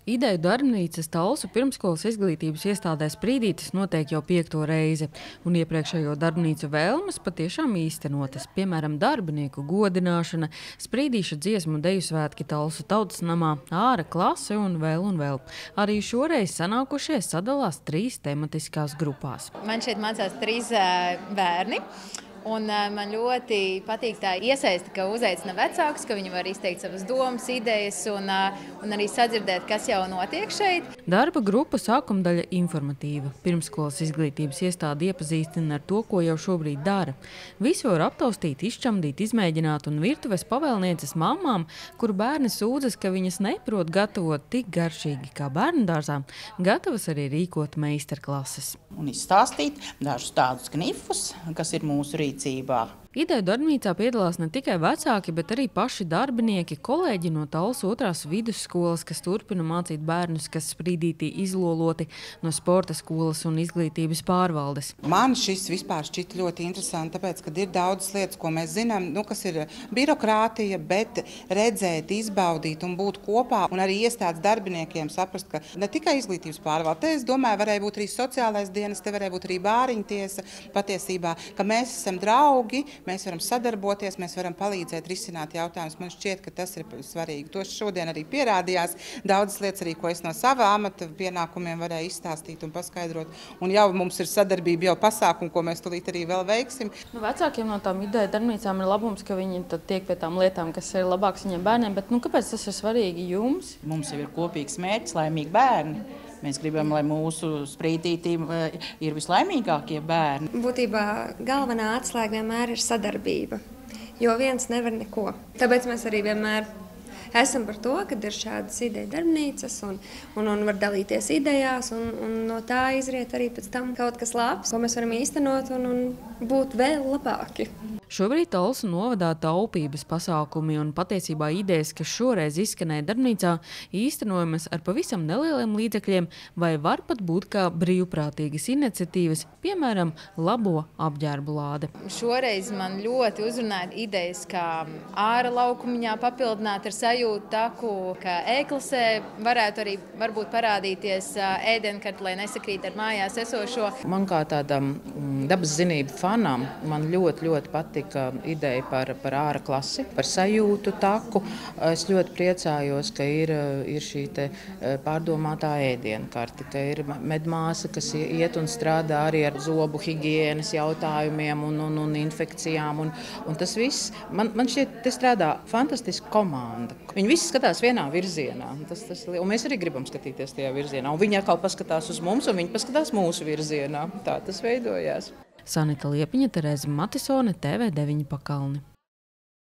Ideju darbnīcas Talsu pirmskolas izglītības iestādē Sprīdītis notiek jau 5. reizi, un iepriekšējo darbnīcu vēlmes patiešām īstenotas. Piemēram, darbinieku godināšana, Sprīdīša dziesmu un deju svētki Talsu tautas namā, āra klase un vēl. Arī šoreiz sanākušie sadalās 3 tematiskās grupās. Man šeit mācās 3 bērni. Un man ļoti patīk tā iesaiste, ka uzaicina vecākus, ka viņi var izteikt savas domas, idejas un arī sadzirdēt, kas jau notiek šeit. Darba grupa sākuma daļa informatīva. Pirmskolas izglītības iestāde iepazīstina ar to, ko jau šobrīd dara. Visu var aptaustīt, izšķamdīt, izmēģināt, un virtuves pavēlnieces mamām, kuru bērni sūdzas, ka viņas neprot gatavot tik garšīgi kā bērnudārzā, gatavas arī rīkot meistarklases. Un izstāstīt dažus tādus knifus, kas ir mūsu rīcībā. Ideju darbnīcā piedalās ne tikai vecāki, bet arī paši darbinieki, kolēģi no Talsu 2. vidusskolas, kas turpina mācīt bērnus, kas Sprīdītī izloloti, no sporta skolas un izglītības pārvaldes. Man šis vispār šķita ļoti interesanti, tāpēc, ka ir daudzas lietas, ko mēs zinām, kas ir birokrātija, bet redzēt, izbaudīt un būt kopā, un arī iestādes darbiniekiem saprast, ka ne tikai izglītības pārvalde, te es domāju, varēja būt arī sociālais dienas, te varēja būt arī bāriņtiesa patiesībā, ka mēs esam draugi, mēs varam sadarboties, mēs varam palīdzēt risināt jautājumus. Man šķiet, ka tas ir svarīgi. To šodien arī pierādījās. Daudzas lietas arī, ko es no sava amata pienākumiem varēju izstāstīt un paskaidrot. Un jau mums ir sadarbība, jau pasākumi, ko mēs tulīt arī vēl veiksim. Vecākiem no tām ideju darbnīcām ir labums, ka viņi tad tiek pie tām lietām, kas ir labāks viņiem bērniem. Bet kāpēc tas ir svarīgi jums? Mums jau ir kopīgs mērķis, laimīgi bērni. Mēs gribam, lai mūsu Sprīdītī ir vislaimīgākie bērni. Būtībā galvenā atslēga vienmēr ir sadarbība, jo viens nevar neko. Tāpēc mēs arī vienmēr esam par to, ka ir šādas ideju darbnīcas un var dalīties idejās, un no tā izriet arī pēc tam kaut kas labs, ko mēs varam īstenot un būt vēl labāki. Šobrīd Talsu novadā taupības pasākumi un patiesībā idejas, kas šoreiz izskanēja darbnīcā, īstenojamas ar pavisam nelieliem līdzekļiem vai var pat būt kā brīvprātīgas iniciatīvas, piemēram, labo apģērbu lāde. Šoreiz man ļoti uzrunāja idejas, kā āra laukumiņā papildināt ar sajūtu taku, ka E-klasē varētu arī varbūt parādīties ēdienkarte, lai nesakrīt ar mājās esošo. Man kā tādam dabas zinību fanam, man ļoti patīk ideja par āra klasi, par sajūtu taku. Es ļoti priecājos, ka ir šī te pārdomātā ēdienkarte, ka ir medmāsa, kas iet un strādā arī ar zobu higienas jautājumiem un infekcijām. Un tas viss, man šķiet, te strādā fantastiska komanda. Viņi visi skatās vienā virzienā. Un mēs arī gribam skatīties tajā virzienā. Un viņi atkal paskatās uz mums, un viņi paskatās mūsu virzienā. Tā tas veidojās. Sanita Liepiņa, Terēza Matisone, TV9 Pakalni.